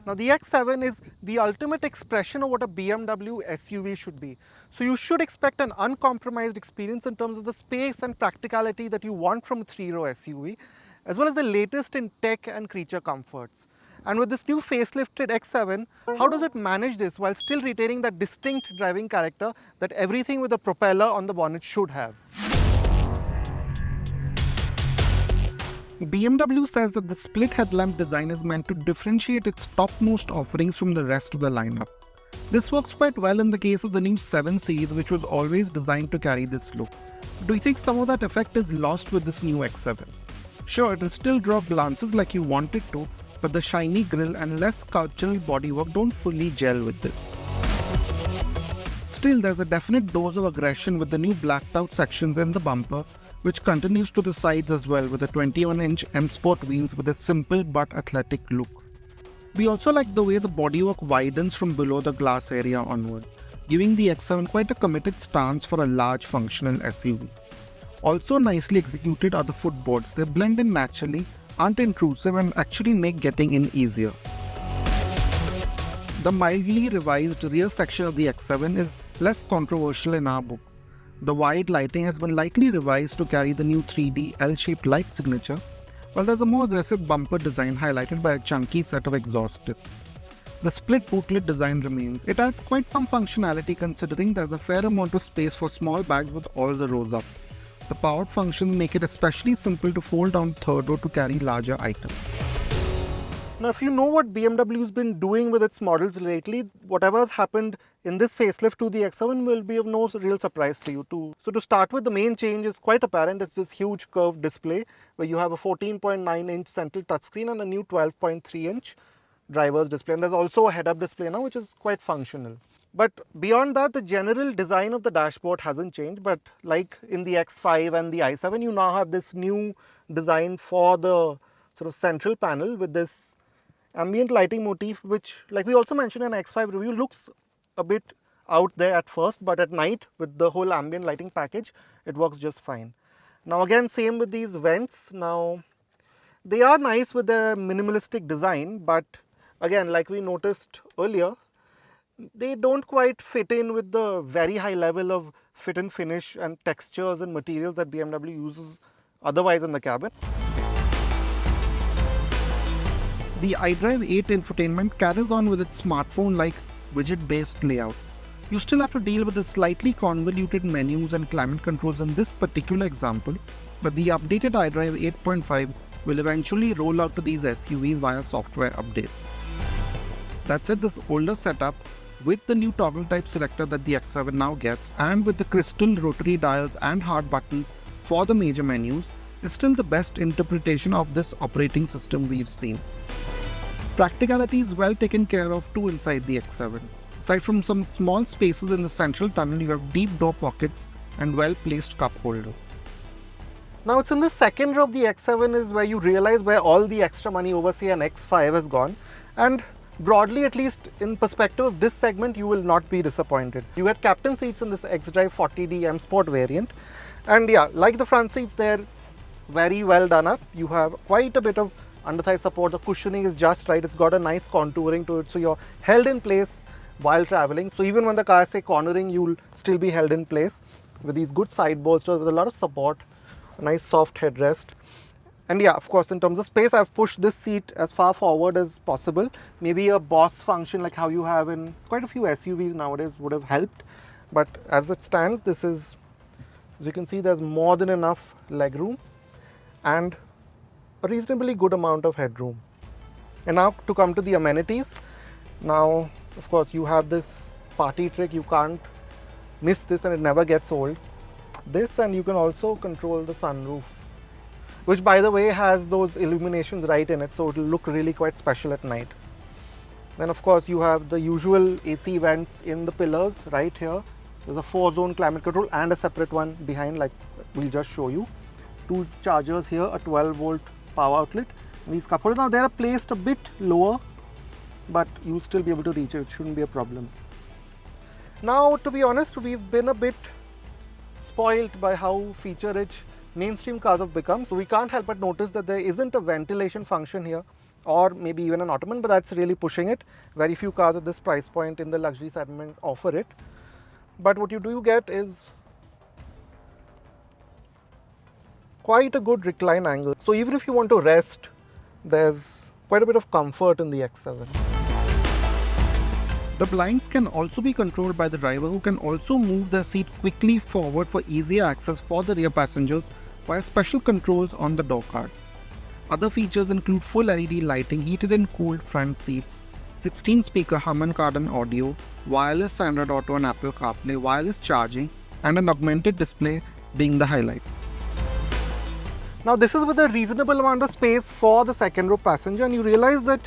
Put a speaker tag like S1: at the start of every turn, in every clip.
S1: Now the X7 is the ultimate expression of what a BMW SUV should be. So you should expect an uncompromised experience in terms of the space and practicality that you want from a three-row SUV, as well as the latest in tech and creature comforts. And with this new facelifted X7, how does it manage this while still retaining that distinct driving character that everything with a propeller on the bonnet should have? BMW says that the split headlamp design is meant to differentiate its topmost offerings from the rest of the lineup. This works quite well in the case of the new 7 Series, which was always designed to carry this look. Do you think some of that effect is lost with this new X7? Sure, it will still draw glances like you want it to, but the shiny grille and less sculptural bodywork don't fully gel with this. Still, there's a definite dose of aggression with the new blacked out sections in the bumper, which continues to the sides as well with the 21-inch M Sport wheels with a simple but athletic look. We also like the way the bodywork widens from below the glass area onwards, giving the X7 quite a committed stance for a large functional SUV. Also nicely executed are the footboards. They blend in naturally, aren't intrusive, and actually make getting in easier. The mildly revised rear section of the X7 is less controversial in our books. The wide lighting has been lightly revised to carry the new 3D L-shaped light signature, while there's a more aggressive bumper design highlighted by a chunky set of exhaust tips. The split boot lid design remains. It adds quite some functionality considering there's a fair amount of space for small bags with all the rows up. The powered functions make it especially simple to fold down third row to carry larger items. Now, if you know what BMW's been doing with its models lately, whatever has happened in this facelift to the X7 will be of no real surprise to you too. So to start with, the main change is quite apparent. It's this huge curved display where you have a 14.9-inch central touchscreen and a new 12.3-inch driver's display. And there's also a head-up display now, which is quite functional. But beyond that, the general design of the dashboard hasn't changed. But like in the X5 and the i7, you now have this new design for the sort of central panel with this ambient lighting motif, which, like we also mentioned in X5 review, looks a bit out there at first, but at night with the whole ambient lighting package, it works just fine. Now again, same with these vents. Now they are nice with their minimalistic design, but again, like we noticed earlier, they don't quite fit in with the very high level of fit and finish and textures and materials that BMW uses otherwise in the cabin. The iDrive 8 infotainment carries on with its smartphone-like widget-based layout. You still have to deal with the slightly convoluted menus and climate controls in this particular example, but the updated iDrive 8.5 will eventually roll out to these SUVs via software updates. That said, this older setup with the new toggle type selector that the X7 now gets, and with the crystal rotary dials and hard buttons for the major menus, is still the best interpretation of this operating system we've seen. Practicality is well taken care of too inside the X7. Aside from some small spaces in the central tunnel, you have deep door pockets and well-placed cup holder. Now it's in the second row of the X7 is where you realize where all the extra money over say an X5 has gone, and broadly, at least in perspective of this segment, you will not be disappointed. You had captain seats in this xDrive 40D M Sport variant, and yeah, like the front seats, they're very well done up. You have quite a bit of underthigh support. The cushioning is just right. It's got a nice contouring to it, so you're held in place while traveling. So even when the car is say cornering, you'll still be held in place with these good side bolsters with a lot of support, a nice soft headrest. And yeah, of course, in terms of space, I've pushed this seat as far forward as possible. Maybe a boss function like how you have in quite a few SUVs nowadays would have helped. But as it stands, this is, as you can see, there's more than enough legroom and a reasonably good amount of headroom. And now to come to the amenities. Now, of course, you have this party trick. You can't miss this and it never gets old. This, and you can also control the sunroof, which by the way has those illuminations right in it, so it'll look really quite special at night. Then of course you have the usual AC vents in the pillars right here. There's a 4-zone climate control and a separate one behind, like we'll just show you. 2 chargers here, a 12-volt power outlet. And these cup holders, now they are placed a bit lower, but you'll still be able to reach it. It shouldn't be a problem. Now, to be honest, we've been a bit spoiled by how feature-rich mainstream cars have become. So we can't help but notice that there isn't a ventilation function here or maybe even an Ottoman, but that's really pushing it. Very few cars at this price point in the luxury segment offer it. But what you do get is quite a good recline angle. So even if you want to rest, there's quite a bit of comfort in the X7. The blinds can also be controlled by the driver, who can also move their seat quickly forward for easier access for the rear passengers via special controls on the door card. Other features include full LED lighting, heated and cooled front seats, 16-speaker Harman kardon audio, wireless Android Auto and Apple CarPlay, wireless charging, and an augmented display being the highlight. Now this is with a reasonable amount of space for the second row passenger, and you realize that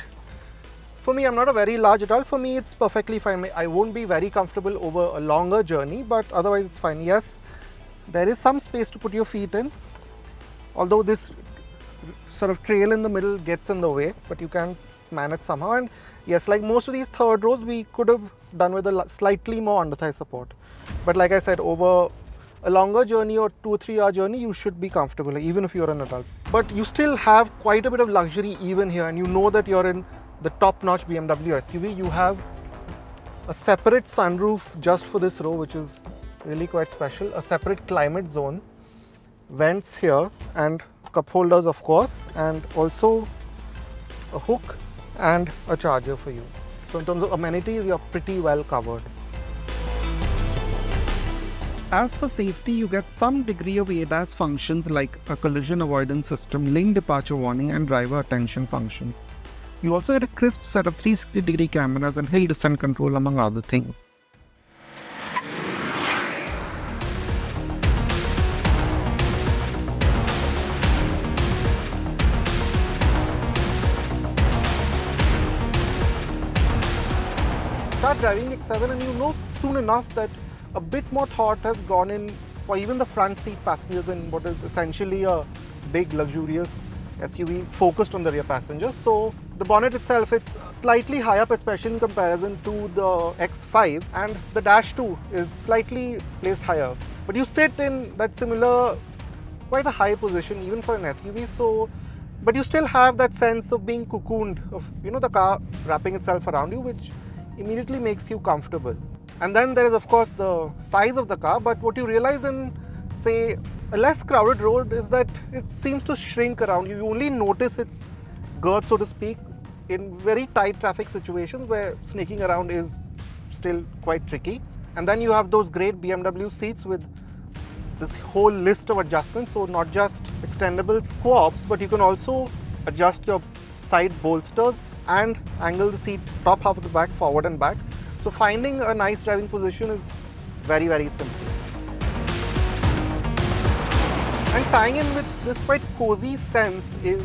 S1: for me, I'm not a very large adult. For me, it's perfectly fine. I won't be very comfortable over a longer journey, but otherwise it's fine. Yes, there is some space to put your feet in, although this sort of trail in the middle gets in the way, but you can manage somehow. And yes, like most of these third rows, we could have done with a slightly more under thigh support. But like I said, over a longer journey or 2 or 3 hour journey, you should be comfortable, even if you're an adult. But you still have quite a bit of luxury even here, and you know that you're in the top-notch BMW SUV. You have a separate sunroof just for this row, which is really quite special. A separate climate zone, vents here, and cup holders of course, and also a hook and a charger for you. So in terms of amenities, you're pretty well covered. As for safety, you get some degree of ADAS functions like a collision avoidance system, lane departure warning, and driver attention function. You also get a crisp set of 360-degree cameras and hill descent control, among other things. Start driving X7 and you know soon enough that a bit more thought has gone in for even the front seat passengers in what is essentially a big luxurious SUV focused on the rear passengers. So the bonnet itself, it's slightly high up, especially in comparison to the X5, and the dash too is slightly placed higher. But you sit in that similar, quite a high position even for an SUV. So, but you still have that sense of being cocooned, of the car wrapping itself around you, which immediately makes you comfortable. And then there is of course the size of the car, but what you realize in, say, a less crowded road is that it seems to shrink around you. You only notice its girth, so to speak, in very tight traffic situations where sneaking around is still quite tricky. And then you have those great BMW seats with this whole list of adjustments. So not just extendable squabs, but you can also adjust your side bolsters and angle the seat top half of the back forward and back. So finding a nice driving position is very, very simple. And tying in with this quite cozy sense is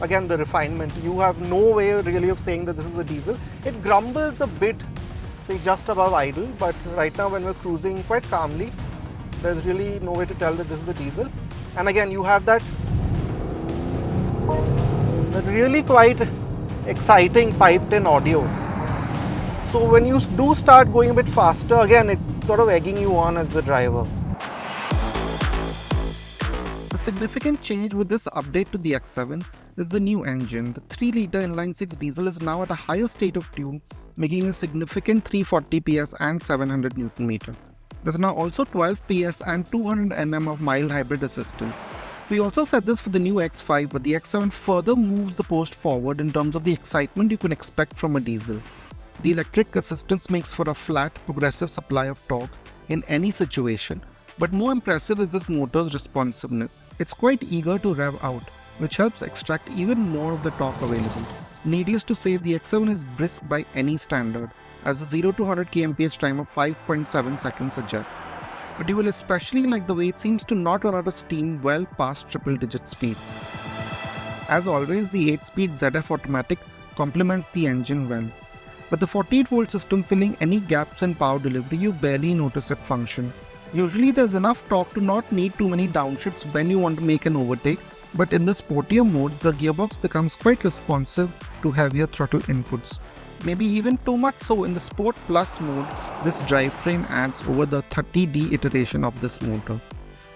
S1: again the refinement. You have no way really of saying that this is a diesel. It grumbles a bit, say just above idle, but right now when we're cruising quite calmly, there's really no way to tell that this is a diesel. And again, you have that really quite exciting piped in audio. So when you do start going a bit faster, again it's sort of egging you on as the driver. A significant change with this update to the X7 is the new engine. The 3-litre inline-six diesel is now at a higher state of tune, making a significant 340 PS and 700 Nm. There's now also 12 PS and 200 Nm of mild hybrid assistance. We also said this for the new X5, but the X7 further moves the post forward in terms of the excitement you can expect from a diesel. The electric assistance makes for a flat, progressive supply of torque in any situation, but more impressive is this motor's responsiveness. It's quite eager to rev out, which helps extract even more of the torque available. Needless to say, the X7 is brisk by any standard, as the 0 to 100 kmph time of 5.7 seconds suggests. But you will especially like the way it seems to not run out of steam well past triple-digit speeds. As always, the 8-speed ZF automatic complements the engine well. But the 48-volt system filling any gaps in power delivery, you barely notice it function. Usually there's enough torque to not need too many downshifts when you want to make an overtake, but in the sportier mode, the gearbox becomes quite responsive to heavier throttle inputs. Maybe even too much so in the Sport Plus mode, this drivetrain adds over the 30D iteration of this motor.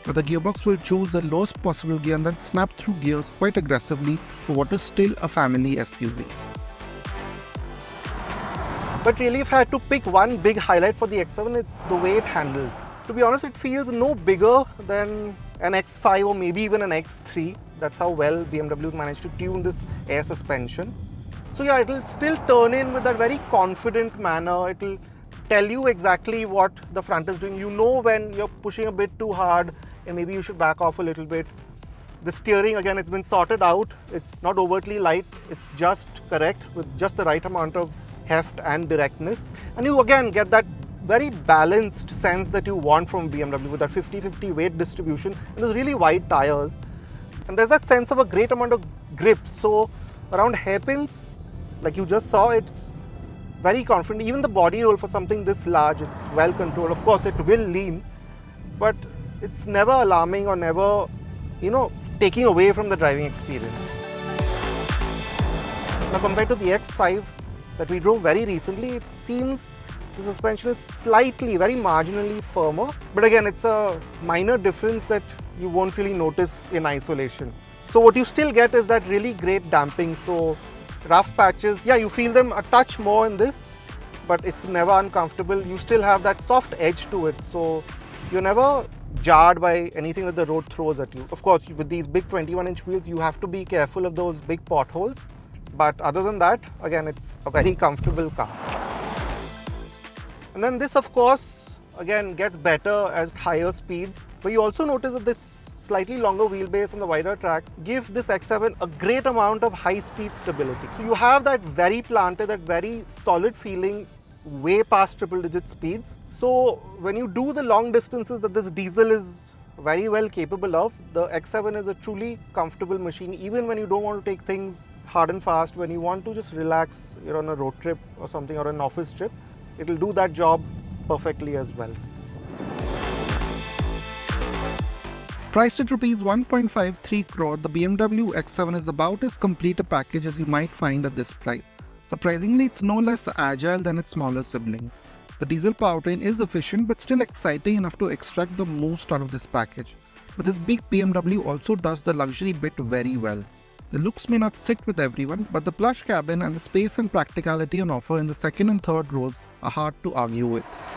S1: but the gearbox will choose the lowest possible gear and then snap through gears quite aggressively for what is still a family SUV. But really, if I had to pick one big highlight for the X7, it's the way it handles. To be honest, it feels no bigger than an X5 or maybe even an X3. That's how well BMW managed to tune this air suspension. So yeah, it'll still turn in with that very confident manner. It'll tell you exactly what the front is doing. You know when you're pushing a bit too hard and maybe you should back off a little bit. The steering, again, it's been sorted out. It's not overtly light. It's just correct with just the right amount of heft and directness. And you again get that very balanced sense that you want from BMW with that 50-50 weight distribution and those really wide tires. And there's that sense of a great amount of grip. So around hairpins, like you just saw, it's very confident. Even the body roll for something this large, it's well controlled. Of course, it will lean, but it's never alarming or never, taking away from the driving experience. Now compared to the X5 that we drove very recently, it seems the suspension is slightly, very marginally firmer. But again, it's a minor difference that you won't really notice in isolation. So what you still get is that really great damping. So rough patches, yeah, you feel them a touch more in this, but it's never uncomfortable. You still have that soft edge to it. So you're never jarred by anything that the road throws at you. Of course, with these big 21-inch wheels, you have to be careful of those big potholes. But other than that, again, it's a very comfortable car. And then this, of course, again, gets better at higher speeds. But you also notice that this slightly longer wheelbase and the wider track give this X7 a great amount of high-speed stability. So you have that very planted, that very solid feeling way past triple-digit speeds. So when you do the long distances that this diesel is very well capable of, the X7 is a truly comfortable machine, even when you don't want to take things hard and fast, when you want to just relax, you're on a road trip or something, or an office trip, it'll do that job perfectly as well. Priced at Rs 1.53 crore, the BMW X7 is about as complete a package as you might find at this price. Surprisingly, it's no less agile than its smaller sibling. The diesel powertrain is efficient but still exciting enough to extract the most out of this package. But this big BMW also does the luxury bit very well. The looks may not sit with everyone, but the plush cabin and the space and practicality on offer in the second and third rows are hard to argue with.